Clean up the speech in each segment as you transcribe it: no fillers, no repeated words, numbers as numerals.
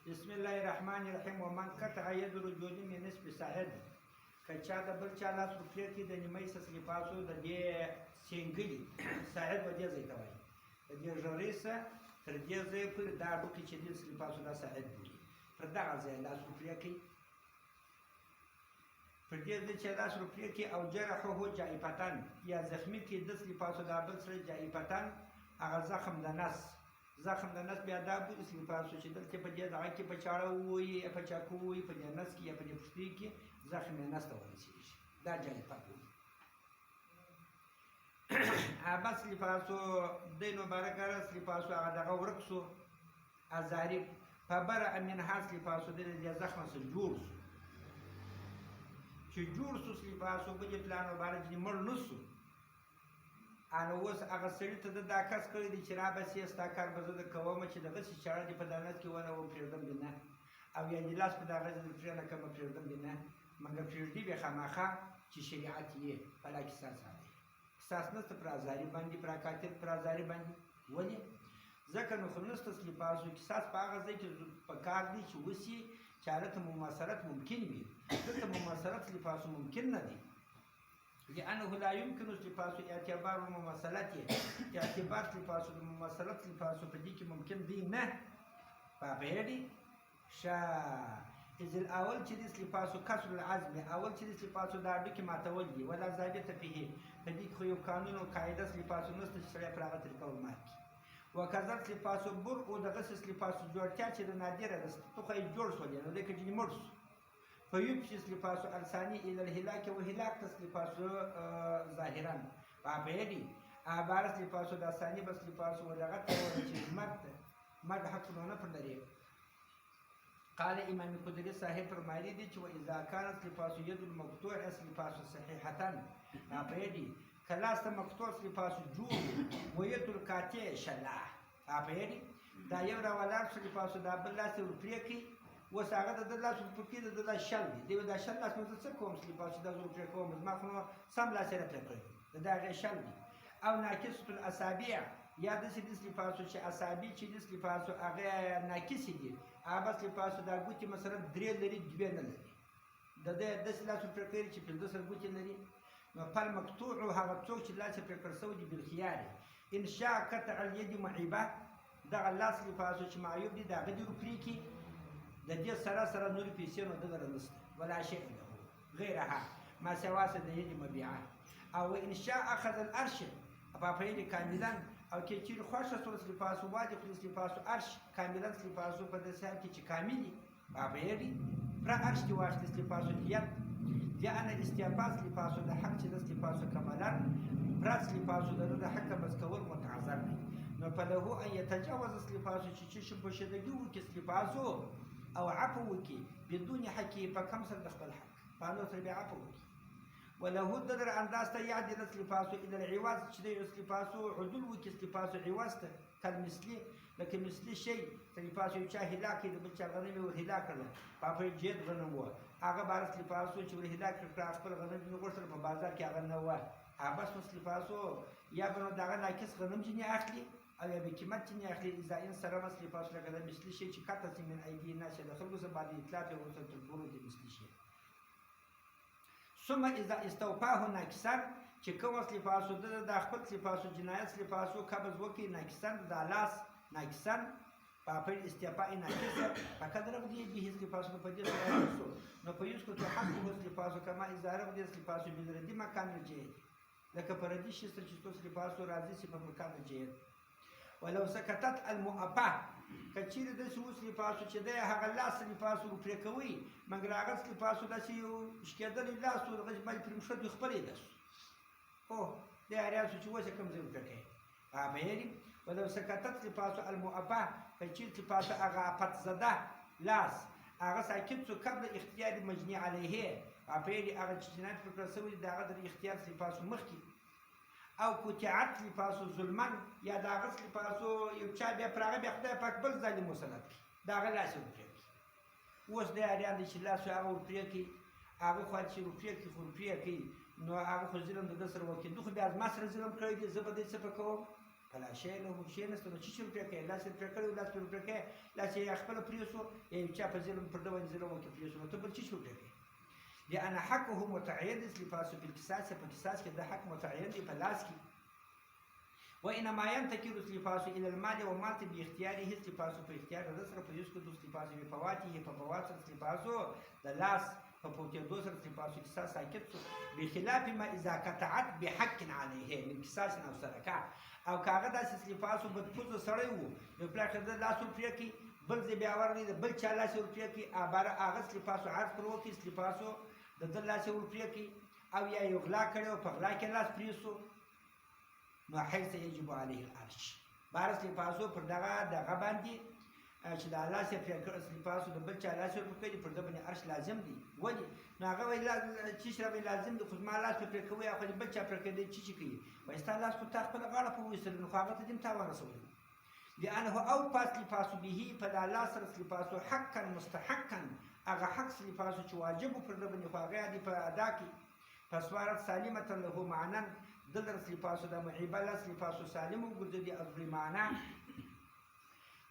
بسم الله الرحمن الرحیم. ومن قطع ید رجول من نصف ساعد، که چا د بل چا لاس ورپرې کړي د نیمۍ سس لپاسو د دې سینګلي ساعد به دې ځای ته وایي، د دې ژورې څخه تر دې ځایه پورې دا هډوکي چې دې لپاسو دا ساعد بولي، پر دغه ځای لاس ورپرې کوي. پر دې ځای چې لاس ورپرې کړي او جرحه جایفتن، یا زخمي کړي د لپاسو دا بل سره جایفتن، هغه زخم د نس، زخم د نس بیا دا بولي لپاسو چې دلته په دې دغه کې په چاړه ووایي، په چاقو ووایي، په دې نس کې یا په دې پښتۍ کې زخم یې نس ته ورسېږي، دا جایفت بولي. بس لپاسو دی مبارک رس لپاسو هغه دغه ورک سو ازاري فبرأ منها لپاسو د دې زخم سره جوړ سو، چې جوړ سو لپاسو بلې پلان مبارک دې مړ نه سو. انا اوس هغه سړي ته دا کس کړی دی چې رابسې ستا کار به زه د کومه چې دغسې چاړه دې په دانت کې ونه وپرېږدم دې نه، او یا دې لاس په دغه ځای دې پرې نه کړم پرېږدم دې نه، مګر پرېږدي به خامخا چې شریعت یې بلا قصاص راځي. قصاص نشته پر ازاري باندې، پر قاتل پر ازاري باندې. ولې؟ ځکه نو خو نشته لپاسو قصاص په هغه ځای کې په کار دی چې وسي چې هلته مماثلت ممکن وي، دلته مماثلت لپاسو ممکن نه دی، لأنه لا يمكن لپاسو اعتبار المماثلت، اعتبار لپاسو د مماثلت لپاسو په دې کې ممکن دی نه. فاهمېږي؟ إذ الأول چې دې لپاسو کسر العزم، اول چې دې لپاسو دا هډوکي ماتول دي، ولا ضابطه فيه، په دې کې خو یو قانون او قاعده لپاسو نشته چې سړی پر هغه طریقه ورمات کړي. وکذلک لپاسو برق او دغسې لپاسو جوړتیا چې د نادره ده توخه یې جوړ شول، نو دی که جنې مړ شو فيبشس لپاسو الثاني الى الهلاك، وهلاك تس لپاسو ظاهرا فاهمېږي؟ عبارت لپاسو د ثاني بس لپاسو ودغه ته چې مرګ حق نه پر لري. قال امام قدري صاحب فرمایلی دي چې واذا كانت لپاسو يد المقطوع اس لپاسو صحيحه فاهمېږي؟ کلاس ته مقطوع لپاسو جوړ ويد القاطع شلا فاهمېږي؟ دا یو راولار لپاسو دا بل لاس ورپرې کوي، اوس هغه د ده لاس ورپرې د ده لاس شل دی، دی دا شل لاس نو زه څه کوم لپاسو دا زه ورپرې کوم، زما خو نو سم لاس یې راپرې کړی د ده هغې شل دی. او ناقصة الاصابع، یا داسې دس لپاسو چې اصابع چې دس لپاسو هغه ناقصې دي، هغه بس لپاسو دا ګوتې مثلا درې لري دوې نه لري، د ده داسې لاس ورپرې کړی چې پنځه سر ګوتې لري. نو فالمقطوع هغه څوک چې لاس یې پرې کړی شوی دي بالخیار، ان شاء قطع الید معیبه، دغه لاس لپاسو چې معیوب دي د هغه دې ورپرې کړي، د دې سره سره نورې پیسې نو دلته نشته، ولا شیء له غیرها ما سوا د یدي مبیعه. او ان شاء اخذ الارش فافعل کاملا، او کې چیرې خوښه سول لپاسو واجب لپاسو ارش کاملا لپاسو په دې سره کې چې کاملی فافعل پر ارش کې واخلې لپاسو دیت یا ان استعفاف لپاسو د حق چې د لپاسو کمالا پرس لپاسو د حق بس کول متعذر دی. نو په له ان يتجاوز لپاسو چې شبه شدګي وکړي لپاسو او عفو وکي بدون حقي په کم سره د خپل حق په سره بیا عفو وکي. وله در انداز ته یاد د لپاسو الى العوض چې د لپاسو عدل وکي لپاسو عوض ته کلمثلی لکه مثلی شی لپاسو یو چا هلاک د بل چا غنم او هلاک کړل په جید غنم و هغه بارس لپاسو چې ول هلاک کړ خپل غنم یې غوښتل په بازار کې هغه نه و هغه بس لپاسو یا بنو دغه ناقص غنم جنې اخلي او یا به قیمت چې نه اخلي اذا ان سره مس لپاس لکه د مثلی شی چې کته من ایدی نه چې د خلکو سره باندې اطلاع ته ورته تر ګورو د مثلی شی. ثم اذا استوفاه ناقصا، چې کوم لپاسو د خپل لپاسو جنایت لپاسو قبض وکي ناقصا د لاس ناقصا په استعفاء ناقصا فقد رغدي به لپاسو په دې سره نو په یوس کو ته حق هو لپاسو کما اذا رغدي لپاسو بلردي مکان جهه لکه پردي شي چې توس لپاسو راځي چې په مکان جهه. ولو سکتت المؤبه، کچیر د سوس لپاسو چې د هغه لاس لپاسو پرې کوي مګر هغه لپاسو داسې یو شکېدل لاس او هغه باندې پرې مشد خپلې ده او د اړیاسو چې وسه کوم ځای پرې کوي فاهمېږي. ولو سکتت لپاسو المؤبه، کچیر لپاسو هغه پت زده لاس هغه ساکت څو قبل اختیار مجني علیه فاهمېږي، هغه چې جنایت پرې شوی د هغه د اختیار لپاسو مخکې او قطعت لپاسو ظلمن، یا د هغه لپاسو یو چا بیا پر هغه بیا خدای پاک بل ظالم مسلط کړي د هغه لاس ورپرې کړي. اوس دی اریان دی چې لاس هغه ورپرې کړي هغه خو چې ورپرې کړي خو ورپرې کوي نو هغه خو ظلم د ده سره وکړي، دو خو بیا زما سره ظلم کړی دی زه به دې څه په کوم فلا شی له کښېنسته نو څه شي پرې کوې لاس یې پرې کړی لاس پرې پرې کوې لاس یې خپله پرېښو یا یو چا په ظلم پر ده باندې ظلم وکړي پرېښو نو ته بل څه شي پرې کوې لأن حقه متعين لباس في القصاص فالقصاص كده حق متعين لفلاسكي وإنما ينتقل لباس إلى المال ومال باختياره لباس في اختيار الرسل فيسكت لباس بفواته ففوات لباس دلاس ففوتيدو لباس قصاص ساكت بخلاف ما إذا قطعت بحق عليه من قصاص أو سرقة او کاغه داسې لباس بدپوزه سړی وو یو پلاټ د لاس ورپرې کړي بل ځای بیا ورغلی د بل چا لاس ورپرې کړي هغه لباس عرض پر وکړي لباسو د ده لاس یې ورپرې کړي او یا یو غلا کړی او په غلا کې لاس پرېښو نو حیث یجب علیه العرش بارس لباسو پر دغه باندې چې د لاس یې پرې کړی لباسو د بل چا لاس ورپرې کړي پر ده باندې عرش لازم دی ولې نو هغه وایي چې شراب لازم دی خو زما لاس پرې کوي او خو د بل چا پرې کوي چې کوي وایي ستا لاس خو تا خپله غاړه په وویستل نو خو هغه ته دې هم تاوان رسولی لأنه أوفى لباس به فلا لا سرس لباس حقا مستحقا هغه حق لباسو چې واجب پر ده باندې خو هغه دې په ادا کړي فسوارت سالمة له معنا دلرس لباسو د معیبه لاس لباسو سالم وګرځېدي اصلي معنا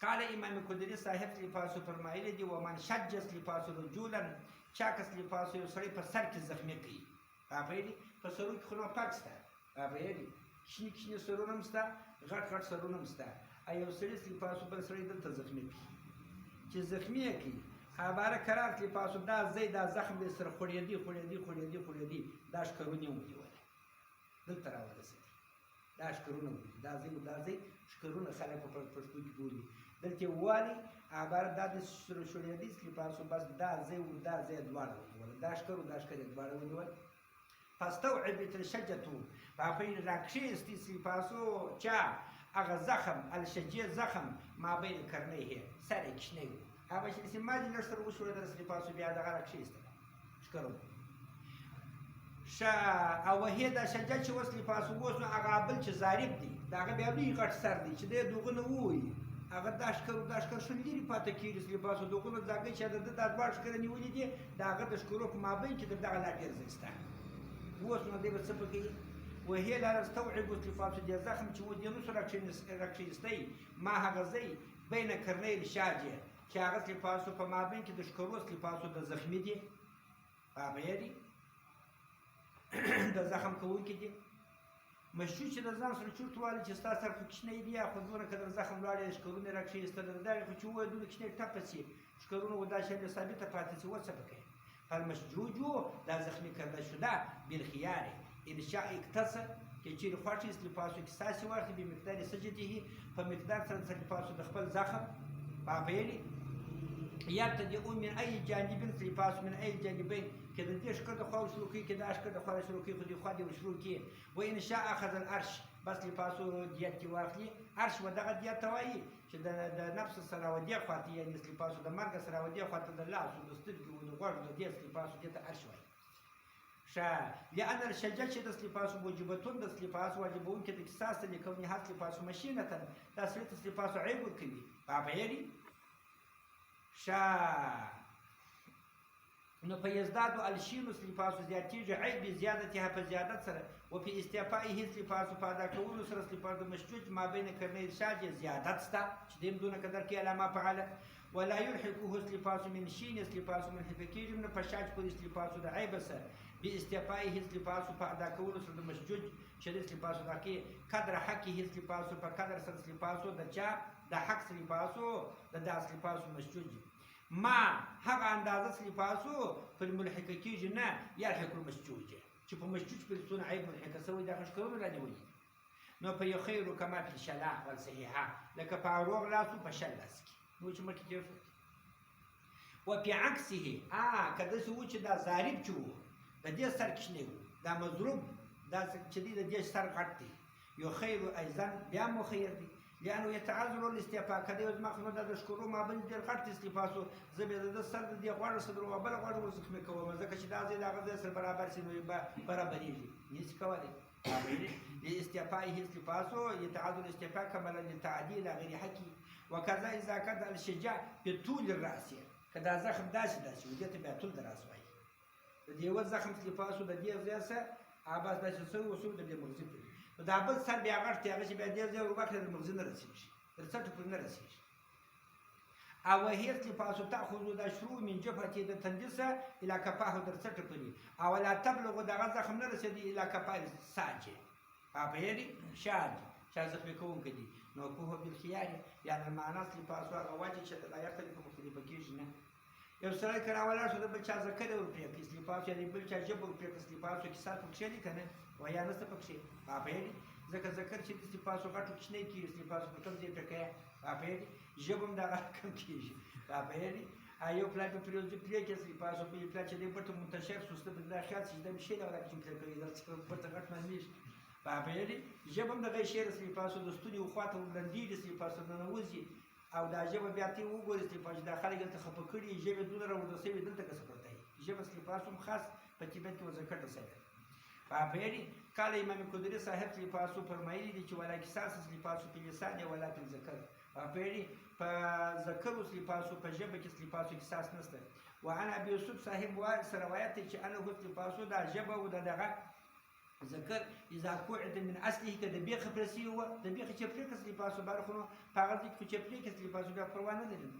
قال امام قدري صاحب لباسو فرمایلی دي ومن شجس لباسو رجولا چاکس لباسو یو سړی په سر کې زخمي کوي پوهېږي په سرو کې خو نو پاک شته پوهېږي کښني کښني سرونه هم شته غټ غټ سرونه هم شته یو سړي لباسو بل سړی دلته زخمي کوي چې زخمي یې کوي هغه قرار لباسو دا ځای دا زخم دې سره خوړېدي دا ښکرونه یې ونیول دلته راورسېدي دا ښکرونه ونیول دا ځای ښکرونه خلک په پښتو کې بولي دلته یې ووالي عبارت دا د شوړېدي لباسو بس دا ځای دواړه ونیول دا ښکر یې دواړه ونیول فاستوعبت الشجة فبين راکشېستي لباسو چا هغه زخم الشجې زخم ما بین کرنیه سر یې کوچنی و هغه چې داسې مالې لږ سره وشوړېدل لباسو بیا دغه راکشېستله ښکرونه او وهې دا شجه چې اوس لباسو اوس نو هغه بل چې ضارب دی د هغه بیا لوی غټ سر دی چې دی دغه نه ووایي هغه دا ښکر ښه لرې پاته کېږي لباسو دغونه ځاګۍ چې دا دوه ښکره نیولي دي د هغه د ښکرو په مابین کې د دغه لا ډېر ځای شته اوس نو دی به څه پکې وهي لا استوعبت لباسو دې زخم چې و دې نو سره راکشېستی ما هغه ځای بین کرنۍ الشاجې چې هغه لباسو په مابین کې د ښکرو لباسو د زخمي دي پوهېږي د زخم کوونکي دي مشروع چې د ځان سره چورت والي چې ستا سر خو کوچنی دي یا خو دونه که در زخم لاړې ښکرونه یې راکښېیستل د دغې خو چې ووایي دونه کوچنی ټپه شي ښکرونه و دا شیان ثابته پاتې شي و څه پکې فالمشجوج دا زخمي کرده شده بالخيار ان شاء اقتصر که چیرې خوښ یې لباسو قصاص یې واخلي بمقدار سجده په مقدار سره د لباسو د خپل زخم پوهېږي يبتدئ من أي جانب لباس من أي جانبين كده ديش كده خالص شروكي كده أش كده خالص شروكي خدي خدي وشروكي وإن شاء أخذ الأرش بس لباسو ديات واخلي أرش ودغه ديات توایي چې د نفس سره ودی خاطی یعنی لباسو د مرګ سره ودی خاطر د لاس او د سترګو او د غوږ د دې لباسو ته أرش وایي لأن الشجاع چې د لباسو موجبتون د لباسو واجبون کې د قصاص لکونی هات لباسو مشینه تاسو لباسو عیب کوي پوهېږي نو په یزدادو الشینو لباسو زیاتېږي عیب بزیادتها په زیادت سره وفي استعفائه لباسو په ادا کولو سره لباسو مشجوج ما بین کرنۍ الشاجې زیادت شته چې دیم دونه قدر کې علامه فعاله ولا يلحقه لباسو من شین لباسو منحقه کېږي نو په شاج پورې لباسو د عیب سره باستعفائه لباسو په ادا کولو سره د مشجوج چې لباسو دا کې قدر حقه لباسو په قدر سره لباسو د چا د حق لباسو د داس لباسو مشجوج ما هغه اندازه لباسو په ملحقه کېږي نه یلحق المشجوج چې په مشجوج په څونه عیب ملحقه سوی دا ښکرونه رانیولي نو په یخیر کما فی الشلاء والصحیحه لکه په روغ لاسو په شل لاس کې نو چې مخکې تېر شو وفي عکسه که داسې و چې دا ضارب چې و د دې سر کوچنی و دا مضروب دا چې دی د دې سر غټ دی یخیر ایضا بیا مخیر دی لأنه يتعذر الاستعفاء كده يزمخ نده د ښکرو مابین ډېر غټ لباسو زه بیا د سر د دې غوړ صدر او بل غوړ ورزخمي کوم ځکه چې دا ځای د هغه ځای سره برابر شي نو برابرېږي نشي کولی لاستعفائه لباسو يتعذر الاستعفاء كما للتعديل غير حقي وكذا اذا كان الشجاع بطول الراس کدا زخم داسې و دې ته بیا طول د راس وایي د دې یو زخم لباسو د دې ځای سره عباس داسې سوی وسو د دې مرزي دا بل سر بیا غټ دی هغه چې بیا ډېر ځای ورباکړې د مغزي نه رسېږي تر څټو پورې نه رسېږي او وهي التفاس تأخذ دا شروع من جبهة د تندسه الى کفاه در څټه پورې او لا تبلغ دغه زخم نه رسېدي الى کفاه ساجه فهمېږي شاذ زخمي کوونکی دي نو کوه بالخيار یعنې معنا التفاس هغه وجه چې لا يختلف مختلفه کېږي نه یو سړی که راولاړ شو د بل چا ذکر یې ورپرې کړي استفاس یعنې بل چا ژبه ورپرې کړه استفاس کیسات پکښې دي که نه ویا نشته پکښې فهمېږي ځکه ذکر چې د استفاسو غټو کوچنی کېږي استفاسو په کوم ځای ټکه فهمېږي ژبه هم دغه کم کېږي فهمېږي یو پلار په پریوزي پرې کې استفاسو بل پلار چې دی بټه منتشر شو سته دا خیال چې دا شی له راکې پرې کوي دا څه بټه غټ معلومیږي فهمېږي ژبه هم دغه شی استفاسو د ستوني خواته ولندېږي استفاسو ننوځي او دا ژبه بیا ته وګورې استفاسو دا خلک دلته خفه کړي ژبې دونه راوړل سوي دلته که څه پرته وي ژبه استفاسو هم خاص په طبیعت کې وضع رسوي فهمېږي قال امام قدري صاحب استفاسو فرمایلي دي چې ولا قصاص استفاسو په لسان ولا په ذکر فهمېږي په ذکر استفاسو په ژبه کې استفاسو قصاص نشته وعن ابي يوسف صاحب روایت چې انه استفاسو دا ژبه او دغه ذکر اذا قعد من اصله كده بيخ برسي هو ده بيخ چپليك استفاسو بارخونو فقط دي چپليك استفاسو بیا پروا نه لري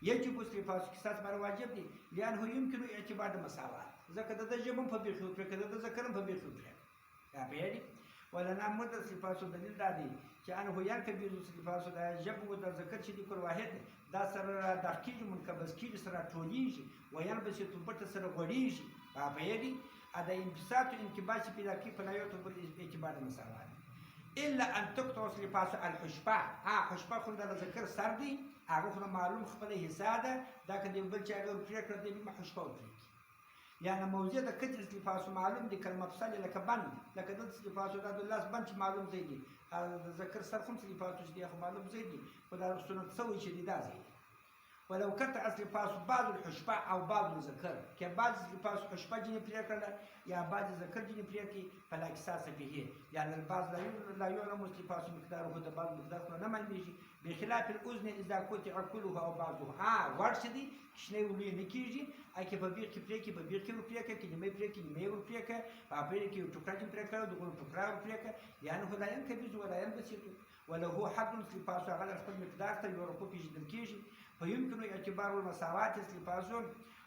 يجب استفاسو قصاص بر واجب دي لانه يمكن اعتبار المساوات ذکر د ژبه په بيخ پر کده د ذکر په بيخ پر یا بیري ولنا مد استفاسو دلیل دادي چې انه يركب استفاسو د ژبه او د ذکر چې د کور واحد دا سره داخلي منقبض کیږي سره ټولېږي وينبس تبت سره غړېږي بیري هذا انبساط انكباس بلاكي فلا يعتبر اعتبار المساواة الا ان تقطع استفاسو الحشباء حشباء خو دا ذکر سر دی هغه خو معلوم خپل حصہ ده دا که د بل چا پرې کړ د حشباء پرې یعنی موضوع د کتر استفاسو معلوم دي کلمه مفصل لکه بند لکه د استفاسو د لاس بند معلوم دی د ذکر سر خو استفاسو دي خو معلوم دی خو دا سنت سوي چې دی دا دی ولو قطع استفاسو بعض الحشباء او بعض الذكر كبعض استفاسو حشباء جني بريكلا يا بعض الذكر جني بريكي فلا احساس به يعني البعض لا يعلم استفاسو مقداره ده بعض مقداره نما بيجي بخلاف الاذن اذا قطع كلها او بعضها ورشدي شنو ولي نكيجي اكي ببير كي بريكي ببير كي بريكا كي ما بريكي ما بريكا بابير كي تكراكي بريكا دغون تكرا بريكا يعني هو لا ينكبز ولا ينبسط ولا هو حد استفاسو على خپل مقدار ته يورو في جدل فيمكن اعتبار المساواة استفاسو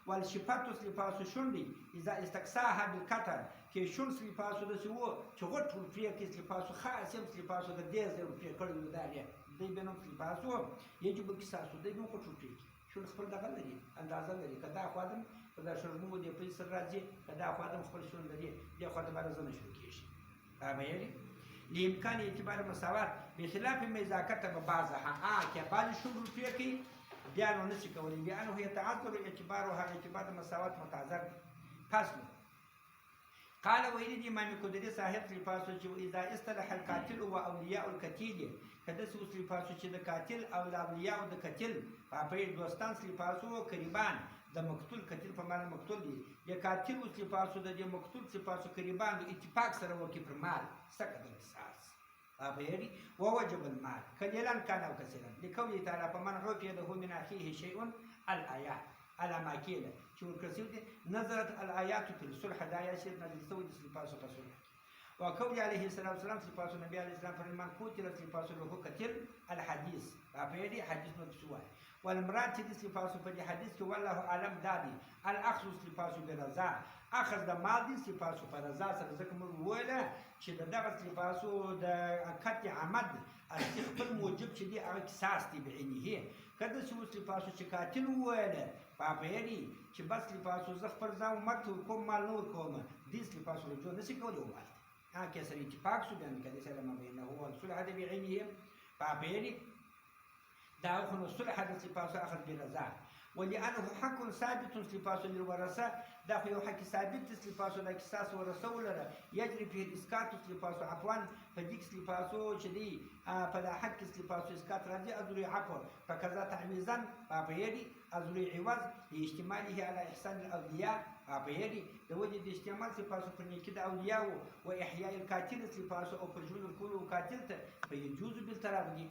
والشفات استفاسو شندي إذا استقصاها بالقطر كي شن استفاسو ده سوى تغط الفريق استفاسو خاصم استفاسو ده ديز الفريق كل الدارية دي بينهم استفاسو يجب قصاصو دي بينهم قطر الفريق شن خبر دغل لري اندازه لري كدا خادم كدا شرمو دي پیسر راځي كدا خادم خپل شون لري دي خادم راځنه شروع کیږي فهمېږي لامكان اعتبار المساواة بخلاف ما اذا كتب بعضها كبعض شن الفريق بيانو نسي كولي بأنه يتعذر اعتبارها اعتبار المساواة متعذر فصل قال ويريد إمام قدري صاحب لفاسو إذا اصطلح القاتل وأولياء القتيل كدس لفاسو چې د قاتل او اولياء د قتل په دوستان لفاسو قريبان د مقتول قتل په معنی مقتول دي یا قاتل لفاسو د مقتول لفاسو قريبان اتفاق سره وکي پر مال سقط القصاص أبيري ووجب المال قليلا كان أو كثيرا لقوله تعالى فمن عفي له من أخيه شيء الآيات على ما كيل شو الكثير نظرت الآيات في الصلح دا يصير نزل سوي سلفاسو كصلح وقول عليه الصلاة والسلام سلفاسو النبي عليه السلام فمن قتل سلفاسو له قتل الحديث أبيري حديث مبسوط والمراد تدي سلفاسو فدي حديث والله أعلم دادي الأخذ سلفاسو برضا اخذ د مال دي سلفاسو په رضا سره ځکه موږ وویله چې دغه سلفاسو د قطع عمد خپل موجب چې دي هغه قصاص دي بعینه کله چې سلفاسو چې قاتل وویله پاپېری چې بس سلفاسو زه خپل ځان مرته کوم مال نور کوم دي سلفاسو رجوع نشي کولی ووایي هغه سره اتفاق شو بین کله سره ما بینه هو الصلح د بعینه پاپېری دا خو الصلح د سلفاسو اخذ برضا ولأنه حق ثابت سلفاسو للورثة داخل حق ثابت سلفاسو لكساس ورثة لرا يجري فيه الإسقاط سلفاسو عفوا فديك سلفاسو شدي فلا حق سلفاسو إسقاط راجع أزري عفوا فكذا تعويضا بيدي أزري عوض لاجتماعه على إحسان الأولياء بيدي لوجد اجتماع سلفاسو فرنيكد أولياء وإحياء القاتل سلفاسو أو فرجون الكل وقاتلته فيجوز بالتراضي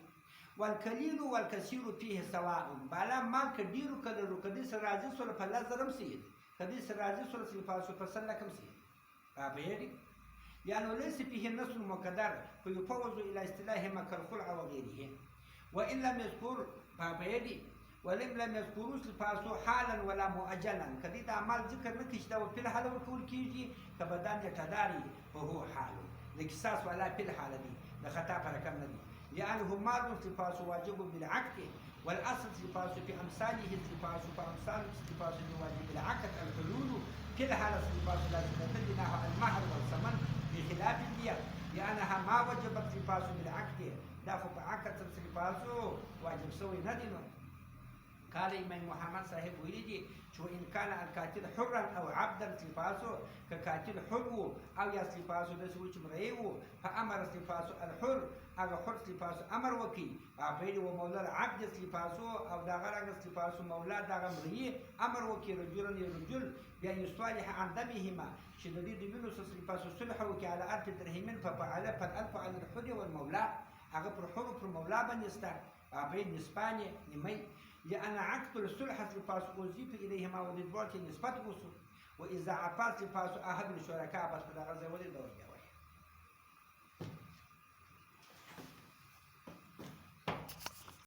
والقليل والكثير فيه سواء بالا ما كدير كدر كدي سراجي سول فلا زرم سيد كدي سراجي سول سلفاسو فسل لكم سيد بيدي لأنه ليس فيه نص مقدر فيفوز إلى اصطلاحهما كالخلع وغيره. وإن لم يذكر فبيدي ولم يذكروا سلفاسو حالا ولا مؤجلا كدي دا اعمال ذکر نه کیږي دا په حال ورکول کیږي کبدان یتداري فهو حال لقصاص ولا في الحال دي ده خطا پر کم نه دي لانه مال سلفاسو واجب بالعقد والاصل سلفاسو في امثاله سلفاسو فامثال سلفاسو واجب بالعقد الحلول في الحال سلفاسو لازم تدينها المهر والثمن بخلاف الدية لانها ما وجبت سلفاسو بالعقد دا فعقد سلفاسو واجب سوي ندينه. قال إمام محمد صاحب ويلي شو إن كان القاتل حرا أو عبدا سلفاسو كقاتل حر أو يا سلفاسو ده سويش مريو فأمر سلفاسو الحر أو حر سلفاسو أمر وكي عبيد ومولى العبد سلفاسو أو داغر سلفاسو مولى داغر مريه أمر وكي رجلا لرجل بأن يصالح عن دمهما شديد منه سلفاسو صلح وكي على أرض درهمين ففعل فالألف على الحر والمولى أغفر حر في المولى بنستان عبيد نسباني نمي لأن عقد الصلح سلفاس أضيف إليهما وللبعض نسبة وإذا عفا سلفاس أحد الشركاء بس بدأ غزة ولد